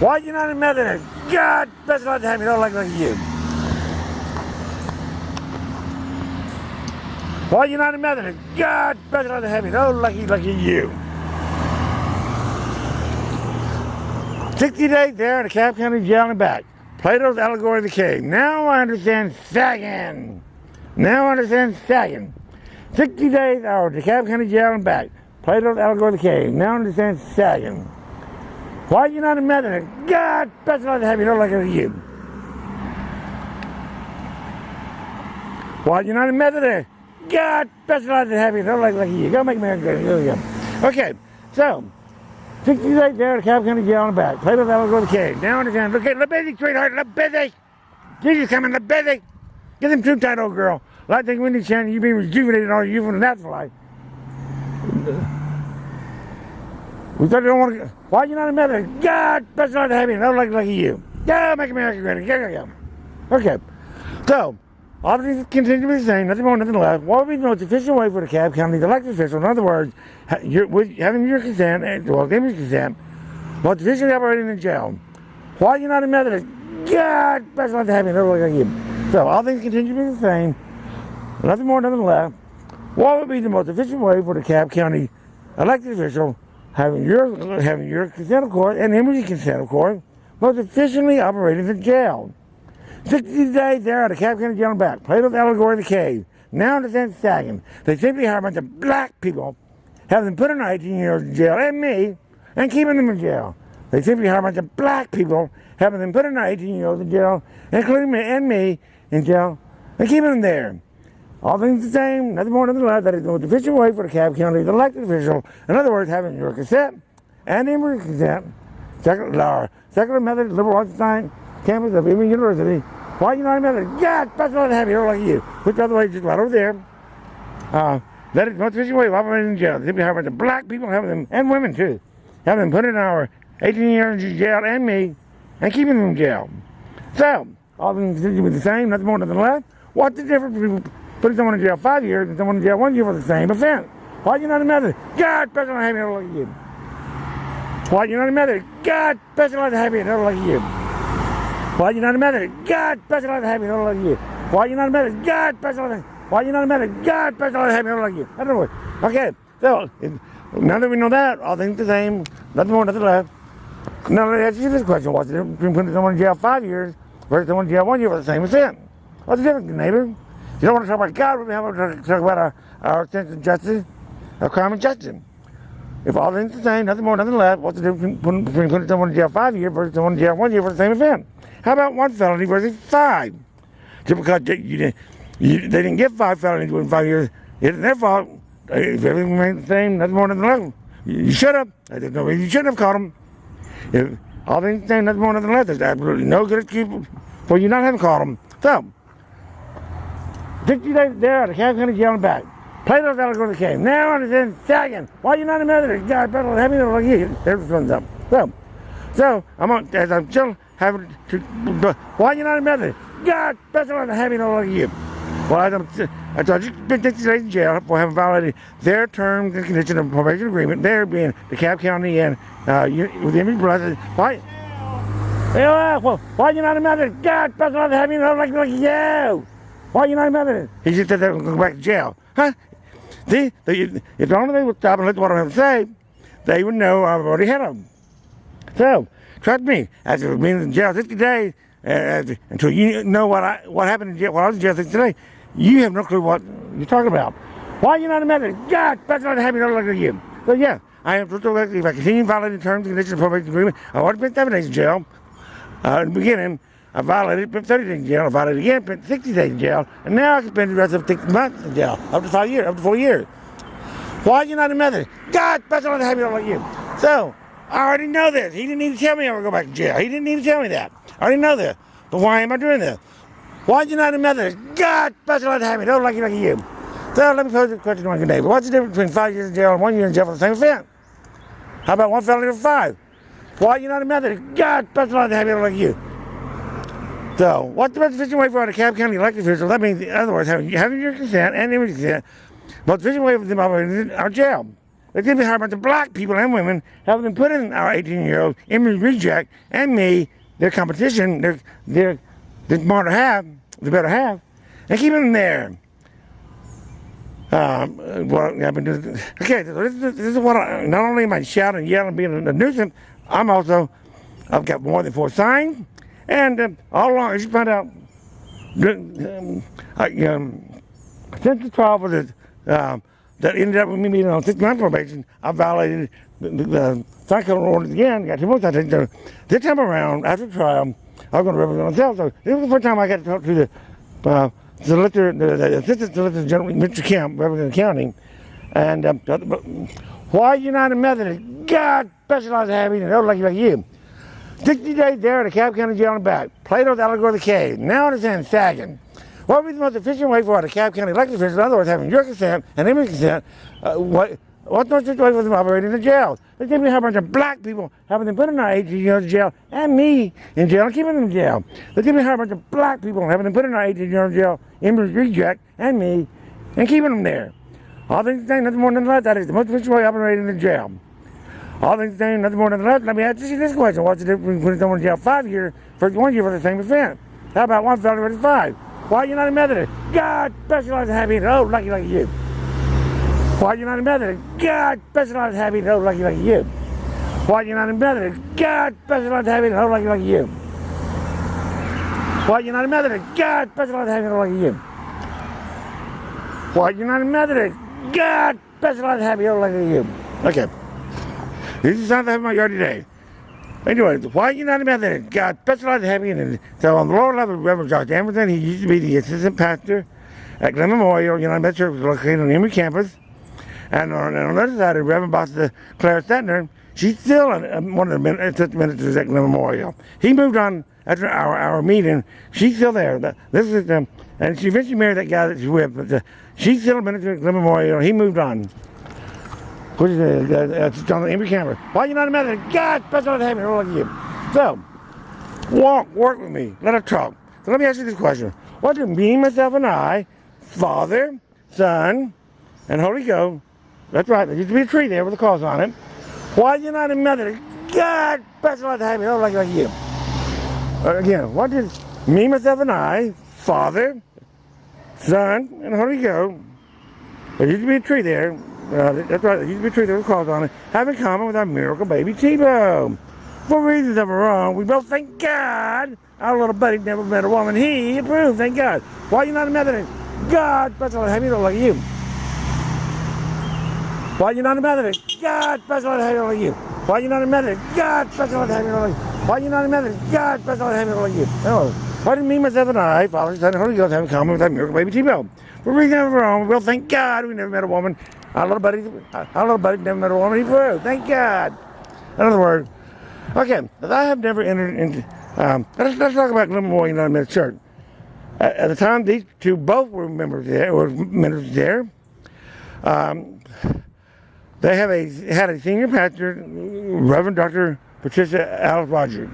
White United Methodist, God, best allowed to have me, don't like you. White United Methodist, God, best allowed to have me, no lucky you. 60 days there in the Cap County Jail and back. Plato's allegory of the cave. Now I understand sagging. 60 days out of the Cap County Jail and back. Plato's allegory of the cave. Now I understand sagging. White United Methodist, God, best allowed to have me, don't like you. White United Methodist, God, best allowed to have me, don't like you. Go make America great. Here we go. Okay, so 60 days there at the Cap County Jail and back. Plato's allegory of the cave. Now I understand. Look at busy, sweetheart, busy. Jesus coming, busy. Get them too tight, old girl. Like think we need chance you be rejuvenated all you from the natural life. We thought you don't want to. Why you not a Methodist? God, best allowed to have me. I don't like you. Yeah, make America great. Yeah. Okay. So, all things continue to be the same. Nothing more, nothing less. What would be the most efficient way for the Cap County elected official, in other words, having your consent, giving your consent, most efficiently operating in the jail? Why you not a Methodist? God, best allowed to have me. I don't like you. So, all things continue to be the same. Nothing more, nothing less. What would be the most efficient way for the Cap County elected official, having your consent, of course, and Emery's consent, of course, most efficiently operating the jail? 60 days there at the Cap County Jail and back. Plato's allegory of the cave. Now understand sagging. They simply hire a bunch of black people, have them put in 18-year-olds in jail, and me, and keeping them in jail. They simply hire a bunch of black people, having them put in 18-year-olds in jail, including me and me in jail, and keeping them there. All things the same, nothing more, nothing less. That is the most efficient way for the Cap County elected official. In other words, having your consent and Emery's consent, secular method, liberal arts science campus of Emory University. Why United Methodist? God, best allowed to have you, don't like you. Which, by the way, is just right over there. That is the most efficient way of operating in jail. Simply having the black people, having them, and women too, having them put in our 18 years in jail and me, and keeping them in jail. So, all things continue to be the same, nothing more, nothing less. What's the difference between putting someone in jail 5 years and someone in jail 1 year for the same offense? Why United Methodist? God, best allowed to have me, don't like you. Why United Methodist? God, best allowed to have me, don't like you. Why United Methodist? God, best allowed to have me, don't like you. Why United Methodist? God, best allowed to have me. Why United Methodist? God, best allowed to have me, don't like you. I don't know. Okay, so now that we know that, all things the same, nothing more, nothing less. Now let me ask you this question: what's the difference between putting someone in jail 5 years versus someone in jail 1 year for the same offense? What's the difference, neighbor? You don't want to talk about God, we want to talk about our sense of justice, our crime and justice. If all things the same, nothing more, nothing less, what's the difference between putting someone in jail 5 years versus someone in jail 1 year for the same offense? How about 1 felony versus 5? Just because they didn't get 5 felonies within 5 years, it isn't their fault. If everything remains the same, nothing more, nothing less. You should have. There's no reason you shouldn't have caught them. If all things the same, nothing more, nothing less, there's absolutely no good excuse for you not having caught them. So, 60 days there at the Cap County Jail and back. Plato's allegory of the cave. Now I understand sagging. Why you not a Methodist? God, better have me like you. There's the thumbs up. So I'm on, as I'm still having to. Why you not a Methodist? God, better not have me like you. Well, I just been 60 days in jail for having violated their terms and conditions of probation agreement. There being the Cap County and with the Emory Brothers. Why? Well, why you not a Methodist? God, better not have me like you. Why you not a Methodist? He just said they were going to go back to jail. Huh? See, if only they would stop and listen to what I have to say, they would know I've already had them. So, trust me, after being in jail 60 days, until you know what happened in jail, while I was in jail 60 days, you have no clue what you're talking about. Why you not a Methodist? God, that's not happy not like you. So yeah, I am if I continue violating terms and conditions of probation agreement, I've already spent 7 days in jail. In the beginning, I violated, spent 30 days in jail. I violated again, spent 60 days in jail, and now I can spend the rest of 6 months in jail, up to 5 years, up to 4 years. Why are you not a Methodist? God, that's not happy not like you. So, I already know this. He didn't need to tell me I would go back to jail. He didn't need to tell me that. I already know this. But why am I doing this? Why are you not a Methodist? God, that's not happy. Don't like you. So, let me pose this question to my good neighbor. What's the difference between 5 years in jail and 1 year in jail for the same offense? How about 1 felony for 5? Why are you not a Methodist? God, that's not happy. Don't like you. So, what's the most efficient way for the Cap County elected officials? That means, in other words, having your consent and Emery's consent, most efficient way for them operating in our jail. They did hire a bunch of black people and women, having them put in our 18-year-olds, image reject, and me, their competition, their smarter half, the better half, and keep them there. What I've been doing. Okay, this is what not only am I shouting, yelling, being a nuisance, I've got more than 4 signs, and all along, as you find out, since the trial for this, that ended up with me being on 6 months probation, I violated the sign code orders again, got 2 more citations. So this time around, after the trial, I was going to represent myself. So this was the first time I got to talk to the assistant solicitor general, Mr. Kemp, representing the county. And why United Methodist, God specializes in having an old like you. 60 days there at the Cobb County Jail and back. Plato's Allegory of the Cave. Now I understand sagging. What would be the most efficient way for the Cobb County elected officials, in other words, having your consent and Emmy's consent, what's the most efficient way for them operating in the jail? They seem to have a bunch of black people having them put in our 18 years in jail, and me in jail, and keeping them in jail. They seem to have a bunch of black people having them put in our 18 years in jail, Emmy's reject, and me, and keeping them there. All things saying nothing more than less, that is the most efficient way operating in the jail. All things saying nothing more than less, let me ask you this question. What's the difference between putting someone in jail 5 years for 1 year for the same offense? How about one felony versus 5? Why United Methodist? God specializes in having an old lucky like you. Why United Methodist? God specializes in having an old lucky like you. Why United Methodist? God specializes in having an old lucky like you. Why United Methodist? God specializes in having an old lucky you. Why United Methodist? God specializes in having an old lucky like you. Okay. This is something I have in my yard today. Anyway, why United Methodist? God specializes in having it. So on the lower level, Reverend Josh Emerson, he used to be the assistant pastor at Glen Memorial United Methodist Church, located on the Emory campus. And on the other side, the Reverend Pastor Claire Stettner, she's still one of the assistant ministers at Glen Memorial. He moved on after our meeting. She's still there. This is and she eventually married that guy that she's with. But she's still a minister at Glen Memorial. He moved on. Which is on the Emory campus. Why United Methodist? God specializes in having a like you. So, work with me. Let us talk. So let me ask you this question. What do me, myself, and I, Father, Son, and Holy Ghost, that's right, there used to be a tree there with a cross on it. Why United Methodist? God specializes in having a like you. Again, what does me, myself, and I, Father, Son, and Holy Ghost, there used to be a tree there, that's right, there used to be a tree there with a cross on it, have in common with our miracle baby T-Bone? For reasons of our own, we both thank God. Our little buddy never met a woman. He approved, thank God. Why United Methodist? God specializes in having a like you. Why United Methodist? God specializes in having a like you. Why United Methodist? God specializes in having a like you. Why United Methodist? God specializes in having a like you. No. Why did me, myself, and I, Father, Son, and Holy Ghost, have in common with that miracle baby T-Bone? For reasons of our own, we'll thank God we never met a woman. Our little buddy never met a woman. He proved. Thank God. In other words, okay, I have never entered into. Let's talk about Glen Memorial United Methodist Church. At the time, these two both were members there. They had a senior pastor, Reverend Dr. Patricia Alice Roger.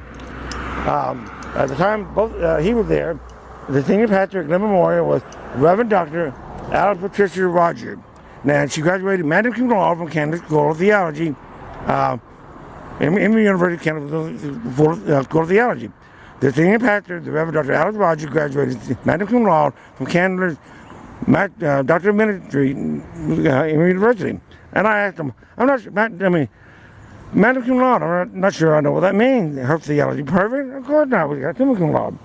At the time, he was there. The senior pastor at Glen Memorial was Reverend Dr. Alice Patricia Roger. Now, she graduated magna cum laude from Canada School of Theology, in the University of Canada School of Theology. The senior pastor, the Reverend Dr. Alice Roger, graduated magna cum laude from Canada's Doctor of Ministry in University. And I asked him, magna cum laude, I'm not sure I know what that means. Her theology perfect? Of course not, we got summa cum laude.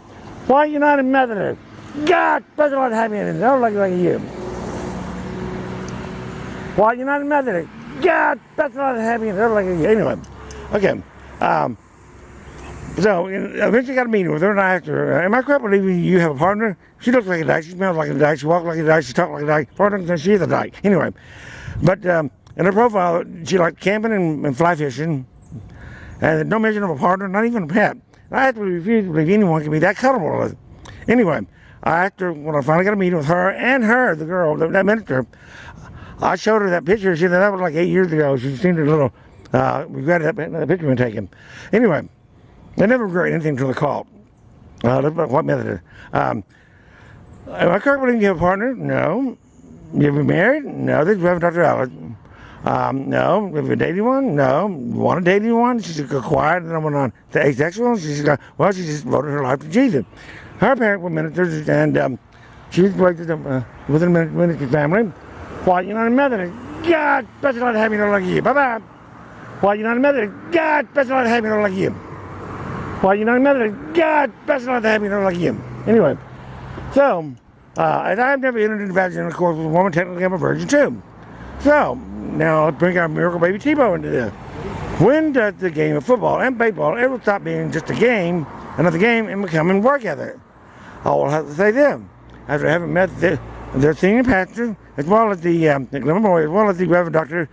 Why United Methodist? God specializes in having it, I don't like you. Why United Methodist? God specializes in having it, I don't like you. Anyway, okay. So, eventually got a meeting with her, and I asked her, am I correct believing you have a partner? She looks like a dyke, she smells like a dyke, she walks like a dyke, she talks like a dyke. Partner says she is a dyke. Anyway, but in her profile, she liked camping and fly fishing, and no mention of a partner, not even a pet. I actually refused to believe anyone can be that colorful with it. Anyway, I asked her, when I finally got a meeting with her and her, the girl, that minister, I showed her that picture. She said that was like 8 years ago. She seemed a little regretted that picture being taken. Anyway, they never regret anything until the call. What method? Am I correct when you have a partner? No. You ever been married? No. This is Reverend Dr. Alice. No. If you dating one? No. Want to date anyone? She just got quiet and then went on to asexual. She just devoted her life to Jesus. Her parents were ministers, and she was raised within a ministry family. White United Methodist, God bless you, not having no like you. Bye-bye. White United Methodist, God bless you, not having no like you. White United Methodist, God bless you, not having no like you. Anyway, so, and I've never entered into baptism, of course, with a woman, technically I'm a virgin too. So, now let's bring our miracle baby Tebow into this. When does the game of football and baseball ever stop being just a game, another game, and becoming work ethic? I will have to say them. After having met their senior pastor, as well as the Memorial, as well as the Reverend Dr.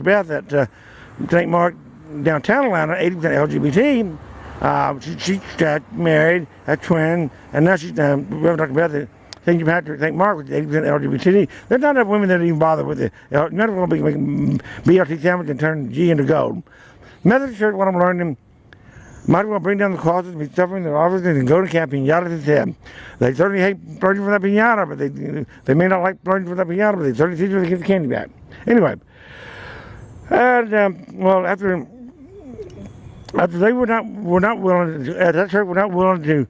Beth at St. Mark, downtown Atlanta, 80% LGBT. She got married, a twin, and now she's Reverend Dr. Beth at St. Patrick, St. Mark, with 80% LGBT. There's not enough women that even bother with it. None of them will be making BLT sandwich and turn G into gold. Methodist Church, what I'm learning, might as well bring down the crosses and be suffering their offices and go to camp pinata instead. They certainly hate flirting for that pinata, but they may not like flirting for that pinata, but they certainly teach you to get the candy back. Anyway, and well, after they were not willing to, that church were not willing to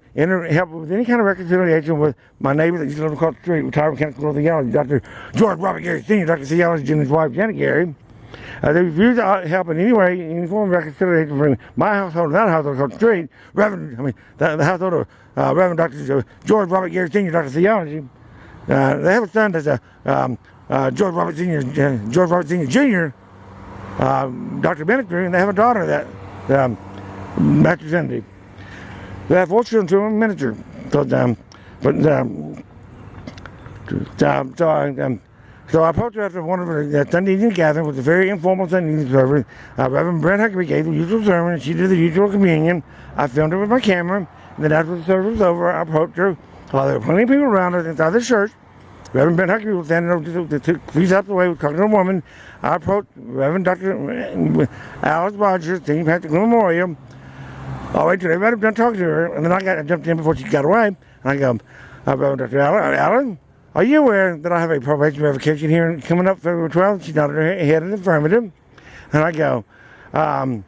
help with any kind of reconciliation with my neighbor that used to live across the street, retired mechanical school theology, Dr. George Robert Gary Sr., Dr. Theology, and his wife Janet Gary. They refused to help in any way, any form of reconciliation between my household and that household across the street. The household of Reverend Dr. George Robert Gary Sr., Dr. Theology. They have a son that's George Robert Sr. Jr., Dr. Ministry, and they have a daughter that Master Cindy. They have 4 children, 2 of them minister. So I approached her after one of her Sunday evening gathering with a very informal Sunday evening service. Reverend Brent Huckabee gave the usual sermon, and she did the usual communion. I filmed her with my camera, and then after the service was over, I approached her while there were plenty of people around her inside the church. Reverend Brent Huckabee was standing over to 3 steps away with talking to a woman. I approached Reverend Dr. Alice Rogers, St. Patrick Memorial. I waited till everybody was done talking to her, and then I jumped in before she got away. And I go, Reverend Dr. Allen, are you aware that I have a probation revocation hearing coming up February 12th? She nodded her head in the affirmative. And I go, well,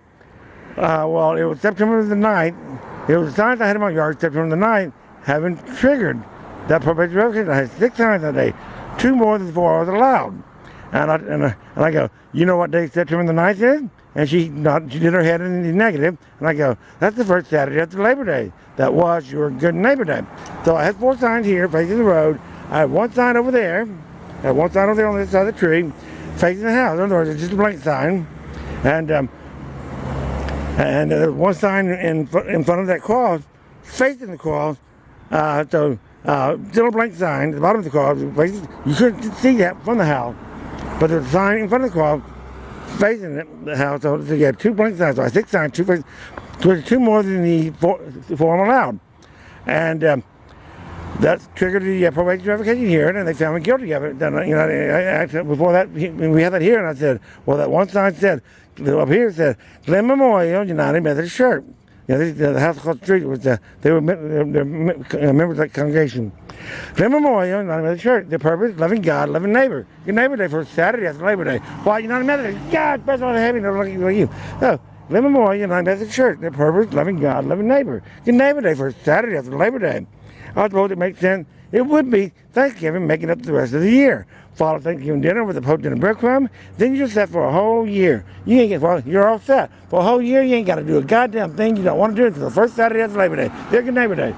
it was September the 9th. It was the signs I had in my yard September the 9th having triggered that probation revocation. I had 6 signs that day, 2 more than 4 hours allowed. And I go, you know what day September the 9th is? And she did her head in the negative. And I go, that's the first Saturday after Labor Day. That was your good neighbor day. So I had 4 signs here facing the road. I had 1 sign over there. I had 1 sign over there on the other side of the tree, facing the house. In other words, it's just a blank sign. And there was 1 sign in front of that cross, facing the cross. Still a blank sign at the bottom of the cross. You couldn't see that from the house. But there's a sign in front of the cross, facing the house. So you had 2 blank signs. So I had 6 signs, 2 more than the 4 I'm allowed. And that triggered the probation revocation hearing, and they found me guilty of it. Before that, we had that hearing. I said, well, that 1 sign said, up here said, Glen Memorial United Methodist Church. The house across the street was, they were members of that congregation. Glen Memorial United Methodist Church. Their purpose, loving God, loving neighbor. Good neighbor day for Saturday after Labor Day. Why United Methodist? God, best of all having no like you. So, Glen Memorial United Methodist Church. Their purpose, loving God, loving neighbor. Good neighbor day for Saturday after Labor Day. I suppose it makes sense. It would be Thanksgiving making up the rest of the year. Follow Thanksgiving dinner with a poached breadcrumb. Then you're set for a whole year. You're all set. For a whole year, you ain't got to do a goddamn thing you don't want to do until the first Saturday after Labor Day. Their good neighbor day.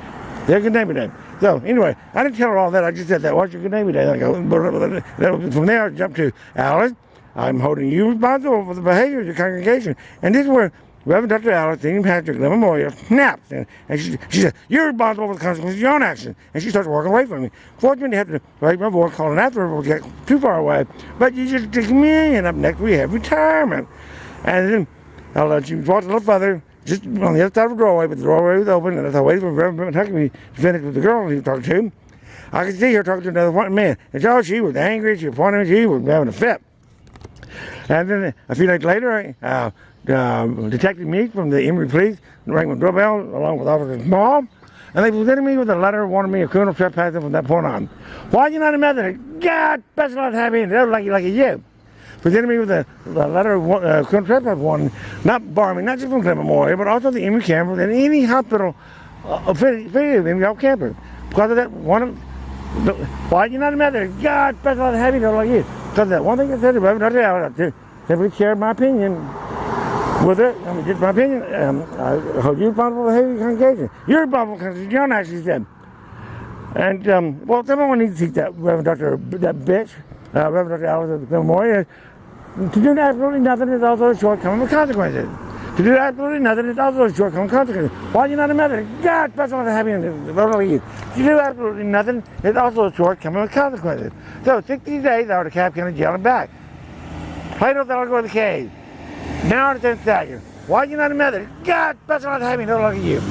Their good neighbor day. So, anyway, I didn't tell her all that. I just said that. What's your good neighbor day? I go, from there, I jumped to Alice. I'm holding you responsible for the behavior of your congregation. And this is where Reverend Dr. Alice, St. Patrick Memorial, snaps. And she said, you're responsible for the consequences of your own action. And she starts walking away from me. Fortunately, I had to raise my voice, calling after her, get too far away. But you just took me in. Up next, we have retirement. And then she walked a little further, just on the other side of the doorway, but the doorway was open. And as I waited for Reverend Huckabee to finish with the girl he was talking to, I could see her talking to another man. And she was angry. She was pointing at me. She was having a fit. And then a few days later, Detective Meek from the Emory Police rang my doorbell along with Officer Small, and they presented me with a letter warning me of criminal trespassing from that point on. Why United Methodist? God, best not have any. They don't like you. presented me with a letter of criminal trespass warning, not bar me, not just from Clement Memorial, but also the Emory campus and any hospital affiliated with Emory campus. Because of that White United Methodist, God specializes in having like you. Because of that one thing I said to Reverend Dr. Allen, I simply shared my opinion with it. I mean, just my opinion. I hold you responsible for behavior congregation. You're responsible because John actually said. And, well, someone needs to teach that Reverend Dr. that bitch, Reverend Dr. Allen of the Memorial, to do absolutely nothing is also a shortcoming of consequences. To do absolutely nothing is also a shortcoming of consequences. Why are you not a Methodist? God specializes in having the voter youth. To do absolutely nothing is also a shortcoming of consequences. So 60 days out of Cap County Jail and back. Plato's allegory of the cave. Now understand stagger. Why are you not a Methodist? God specializes in having the voter you.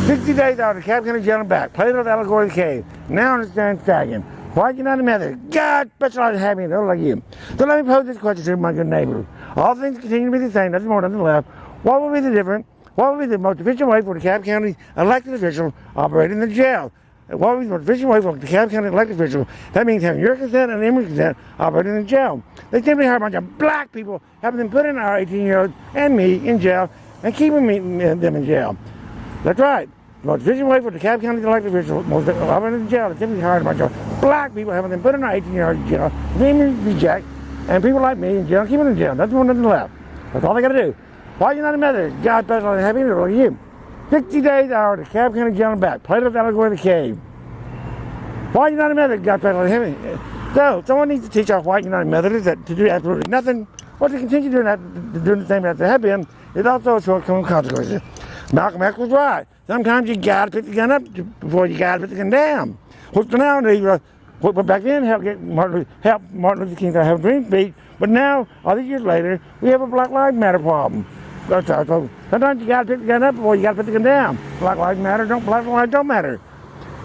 60 days out of Cap County Jail and back. Plato's allegory of the cave. Now understand staggering. Why are you not a Methodist? God specializes in having those like you. So let me pose this question to my good neighbors. All things continue to be the same, nothing more, nothing less. What will be the difference? What will be the most efficient way for the Cap County elected official operating the jail? What will be the most efficient way for the Cap County elected official? That means having your consent and Emory's consent operating the jail. They simply hire a bunch of black people, having them put in our 18-year-olds and me in jail, and keeping them in jail. That's right. The most efficient way for the Cap County elected official operating the jail is simply hire a bunch of black people, having them put in our 18-year-olds in jail, them reject, and people like me in jail, keep them in jail. Nothing more, nothing left. That's all they got to do. Why are you not a Methodist? God specializes in having it like you. 60 days out of Cap County Jail and back. Plato's allegory of the cave. Why are you not a Methodist? God specializes in having it. So, someone needs to teach our white United Methodists that to do absolutely nothing, or to continue doing the same as they have been, is also a shortcoming consequences. Malcolm X was right. Sometimes you gotta put the gun up before you gotta put the gun down. Which now, but back then helped Martin Luther King to have a dream speech, but now, all these years later, we have a Black Lives Matter problem. So sometimes you gotta pick the gun up before you gotta put the gun down. Black lives matter, black lives don't matter.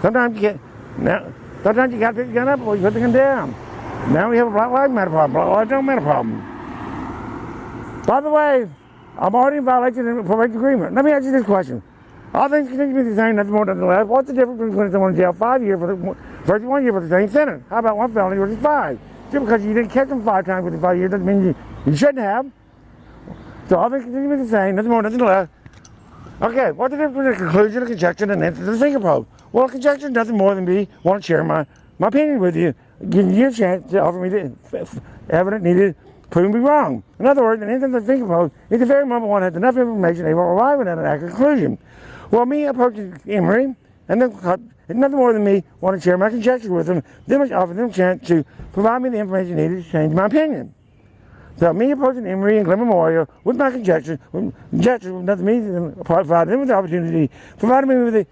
Sometimes you gotta pick the gun up before you put the gun down. Now we have a Black Lives Matter problem, Black Lives Don't Matter problem. By the way, I'm already in violation of the probation agreement. Let me ask you this question. All things continue to be the same, nothing more, nothing less. What's the difference between someone in jail 5 years versus 1 year for the same sentence? How about one felony versus 5? Just because you didn't catch them 5 times within 5 years doesn't mean you shouldn't have. So all things continue to be the same, nothing more, nothing less. Okay, what's the difference between a conclusion, a conjecture, and an answer to the finger probe? Well, a conjecture is nothing more than me want to share my opinion with you, giving you a chance to offer me the evidence needed, proving me wrong. In other words, an answer to the finger probe is the very moment one has enough information able to arrive at an accurate conclusion. Well, me approaching Emory, and then it's nothing more than me want to share my conjecture with them, then I offer them a chance to provide me the information needed to change my opinion. So me approaching Emory and Glen Memorial with my conjecture was nothing me than provide them with the opportunity, providing me with the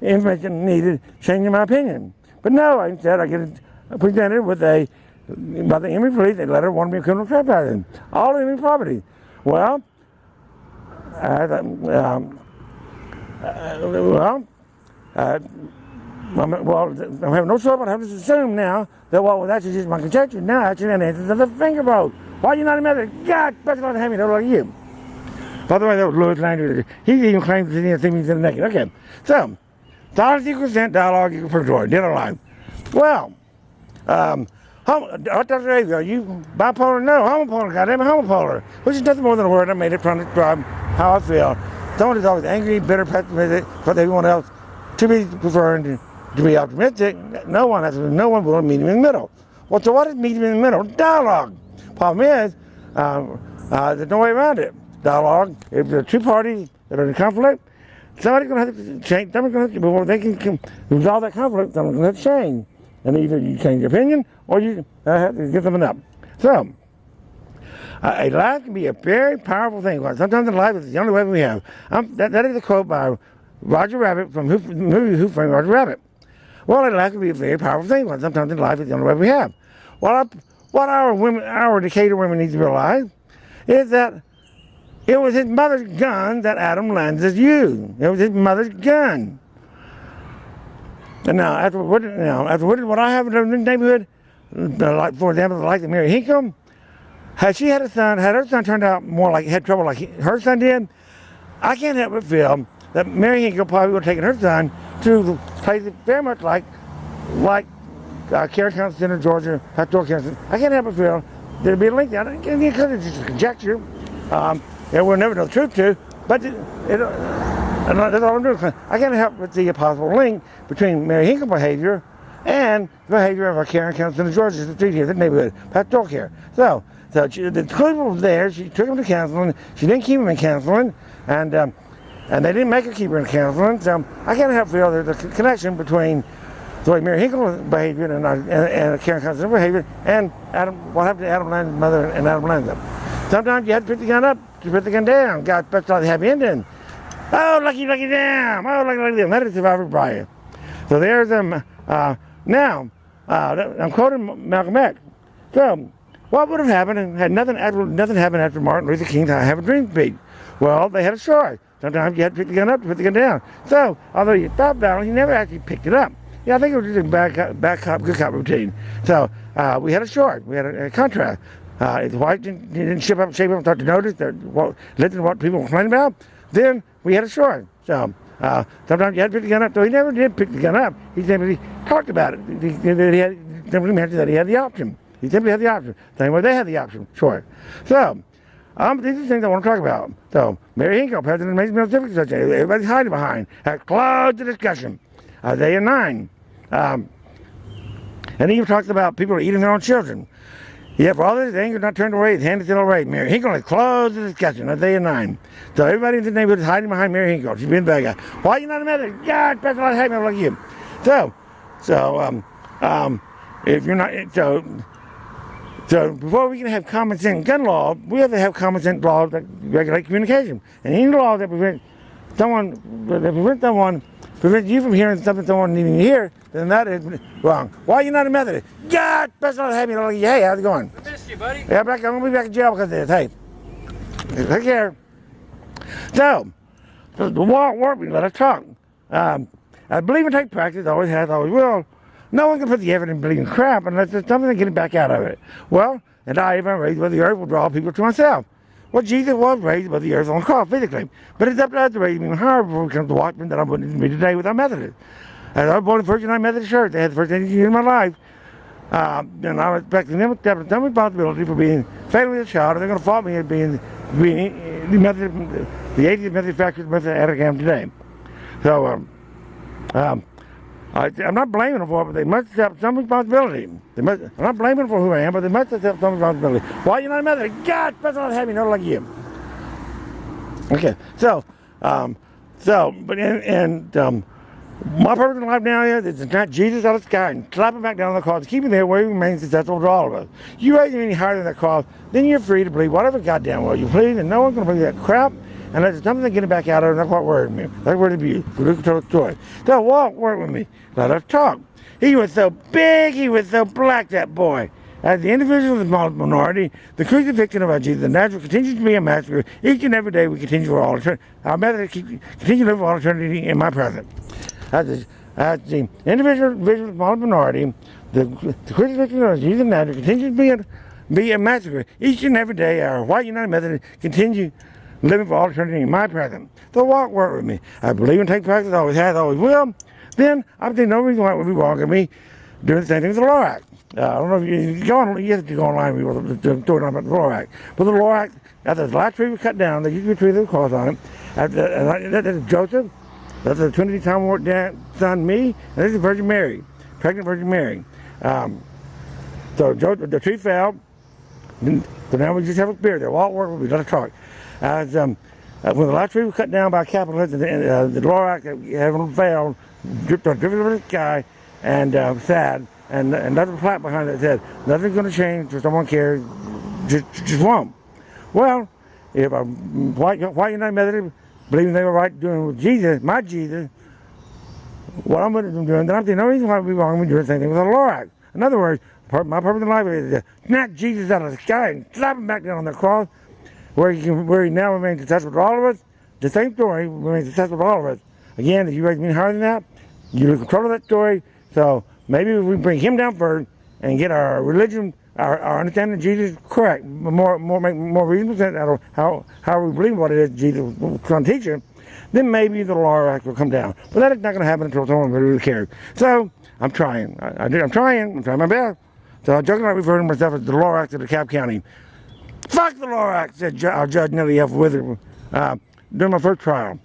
information needed, changing my opinion. But no, instead I get presented with by the Emory police a letter wanting me a criminal trespassing, all Emory property. Well, I have no trouble. I have to assume now that what was actually just my conjecture now actually an answer to the finger probe. Why are you not a Methodist? God specializes in having it like you. By the way, that was Louis Landry. He even claims that he didn't see me in the naked. Okay, so silence equals consent, dialogue equals purgatory, dead or alive. Well, are you bipolar? No, homopolar. Goddamn, homopolar. Which is nothing more than a word I made it trying to describe how I feel. Someone is always angry, bitter, pessimistic, but everyone else to be preferring to be optimistic. No one will meet him in the middle. Well, so what is meeting in the middle? Dialogue. Problem is, there's no way around it. Dialogue. If there are two parties that are in conflict, somebody's going to have to change. Somebody's going to have to, before they can resolve that conflict, someone's going to have to change. And either you change your opinion or you have to give something up. So, a life can be a very powerful thing. Sometimes in life, it's the only way we have. That is a quote by Roger Rabbit from the movie Who Framed Roger Rabbit. Well, a life can be a very powerful thing. Sometimes in life, it's the only way we have. What our Decatur women need to realize is that it was his mother's gun that Adam Lanza used. It was his mother's gun. And now, after what I have in the neighborhood, like for example, like the Mary Hinkle, had her son turned out more like had trouble like her son did, I can't help but feel that Mary Hinkle probably would have taken her son to places very much like Carroll County Center, Georgia, Pastoral County. I can't help but feel there'd be a link there. Because it's just a conjecture. We'll never know the truth to. But that's all I'm doing. I can't help but see a possible link between Mary Hinkle's behavior and the behavior of our Karen counselor in Georgia, the street here, the neighborhood, pastoral care. So the conclusion was there. She took him to counseling. She didn't keep him in counseling, and they didn't make her keep her in counseling. So I can't help feel the connection between the way Mary Hinkle's behavior and Karen counselor's behavior and what happened to Adam Land's mother and Adam Land's. Sometimes you have to put the gun up to put the gun down. God, that's all the happy ending. Oh, lucky damn. Oh, lucky damn. That is survivor Brian. So there's now, I'm quoting Malcolm X. So, what would have happened had nothing happened after Martin Luther King's I Have a Dream speech? Well, they had a choice. Sometimes you had to pick the gun up to put the gun down. So, although you thought about it, he never actually picked it up. Yeah, I think it was just a bad cop, good cop routine. So, we had a short. We had a contrast. If the white didn't shape up and start to notice listen to what people were complaining about, then we had a short. So, sometimes you had to pick the gun up. So he never did pick the gun up. He simply talked about it. He simply mentioned that he had the option. He simply had the option. Same way they had the option. Sure. So, these are things I want to talk about. So, Mary Hinkle, President of the Mason Middle District Association, everybody's hiding behind, has closed the discussion. Isaiah 9. And he even talks about people eating their own children. Yeah, for all this anger not turned away, his hand is still away. Mary Hinkle has closed the discussion. Isaiah 9. So everybody in the neighborhood is hiding behind Mary Hinkle. She's being the bad guy. Why are you not a mother? God, that's a lot of hate me like you. So if you're not, so before we can have common sense gun law, we have to have common sense laws that regulate communication. And any law that prevents you from hearing something someone needing to hear, then that is wrong. Why are you not a Methodist? God, that's not happy. Like, hey, how's it going? I missed you, buddy. Yeah, I'm gonna be back in jail because of this. Hey, take care. So the won't work. We let us talk. I believe in take practice. Always has, always will. No one can put the effort in believing crap unless there's something to get it back out of it. Well, and I even raised by the earth will draw people to myself. Well, Jesus was raised by the earth on the cross physically, but it's up to us to raise him even higher before we come to the watchman that I'm witnessing to be today with our Methodists. As I was born in the First United Methodist Church, they had the first 18 years of my life, and I was expecting them to have some responsibility for being faithful as a child, and they're going to fault me as being the atheist Methodist factor Methodist addict I am today. So, I'm not blaming them for it, but they must accept some responsibility. I'm not blaming them for who I am, but they must accept some responsibility. Why are you not a Methodist? God, that's not having no like you. Okay, my purpose in life now is to not Jesus out of the sky and slap him back down on the cross, keep him there where he remains successful for all of us. You raise him any higher than that cross, then you're free to believe whatever goddamn well you please, and no one's going to believe that crap. And there's something to get it back out of it, and that's what worried me. That's where the abuse. We look at the story. So Walt worked with me. Let us talk. He was so big, he was so black, that boy. As the individual of the minority, the crucifixion of our Jesus, the natural continues to be a massacre. Each and every day we continue for all eternity. Our method continue to live for all eternity in my presence. As the individual of the minority, the crucifixion of Jesus, the natural continues to be a massacre. Each and every day our white United Methodist continue living for all eternity in my presence. So work with me. I believe in take practice, always has, always will. Then I think no reason why it would be wrong with me doing the same thing with the Law Act. I don't know if you have to go online and talking about the Law Act. But the Law Act, after the last tree was cut down, there used to be a tree with a cross on it. That's Joseph, that's the Trinity Time War son, me, and this is Virgin Mary, pregnant Virgin Mary. So the tree fell, so now we just have a spirit there. Walt worked with me, let us talk. As when the last tree was cut down by capitalists, the Law Act having failed, drifted over the sky, and sad, and another plaque behind it that said, nothing's going to change if someone cares, just won't. Well, if a white United Methodist believing they were right doing with Jesus, my Jesus, what I'm doing, then I'm thinking no reason why it would be wrong with me doing the same thing with the Law Act. In other words, my purpose in life is to snatch Jesus out of the sky and slap him back down on the cross, where he now remains successful with all of us. The same story remains successful with all of us. Again, if you raise me higher than that, you lose control of that story. So maybe if we bring him down first and get our religion, our understanding of Jesus correct, make more reasonable sense out of how we believe what it is Jesus was trying to teach us, then maybe the Law Act will come down. But that is not going to happen until someone really cares. So I'm trying. I'm trying my best. So I jokingly referred to myself as the Lorax of DeKalb County. Fuck the Lorax, said our Judge Nellie F. Wither during my first trial.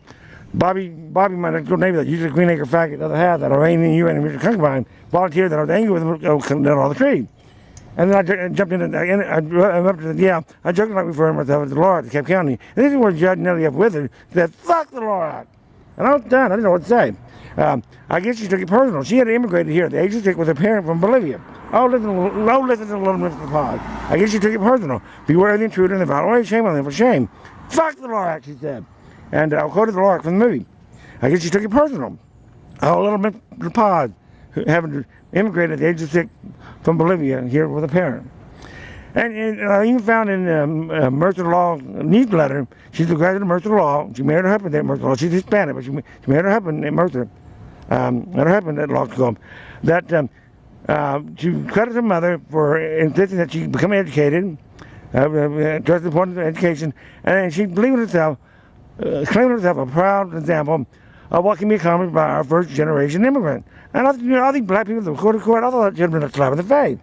Bobby, my next door neighbor that used a Green Acre faggot the other half that arraigned in you and Mr. Concubine, volunteered that I was angry with him down all the tree. And then I jumped in and I jokingly referred to myself as the Lorax of DeKalb County. And this is where Judge Nellie F. Wither said, fuck the Lorax. And I was done. I didn't know what to say. I guess she took it personal. She had immigrated here at the age of 6 with her parent from Bolivia. Listen to the little Mr. Pod. I guess she took it personal. Beware of the intruder and the violent. Shame on them for shame. Fuck the Lorax, she said. And I'll quote the Lorax from the movie. I guess she took it personal. Little Mr. Pod, having immigrated at the age of 6 from Bolivia here with a parent. And I even found in Mercer Law newsletter, she's a graduate of Mercer Law. She married her husband at Mercer Law. She's Hispanic, but she married her husband at Mercer. And her husband at law school. That she credits her mother for insisting that she become educated, trust the importance of education, and she believed in herself, claiming herself a proud example of what can be accomplished by our first generation immigrant. And all these black people that were court to court, I thought that should have been a slap in the face.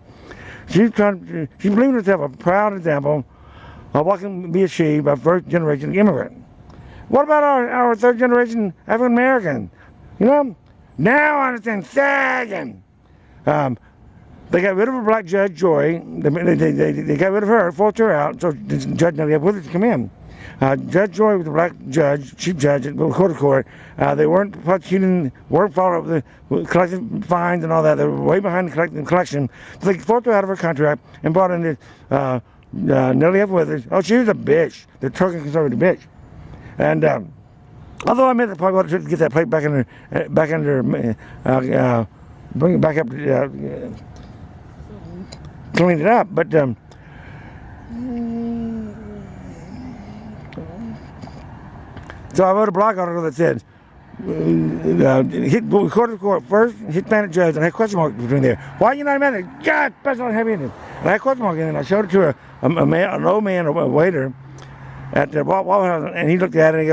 She believed in herself a proud example of what can be achieved by first generation immigrant. What about our third generation African American? You know, now I understand sagging. They got rid of a black judge, Joy. They got rid of her, forced her out, so Judge Nellie F. Wither to come in. Judge Joy was a black judge, chief judge at court to court. They weren't prosecuting, weren't following up with collecting fines and all that. They were way behind the collection. So they forced her out of her contract and brought in this Nellie F. Wither. Oh, she was a bitch. The token conservative bitch. And although I meant to probably want to get that plate back under, bring it back up, clean it up. But so I wrote a blog article that said, court to court, first Hispanic judge, and I had a question mark between there. Why are you not a man? God, special heavy in it. And I had a question mark in it, and I showed it to an old man, a waiter at the Waffle House, and he looked at it and he goes,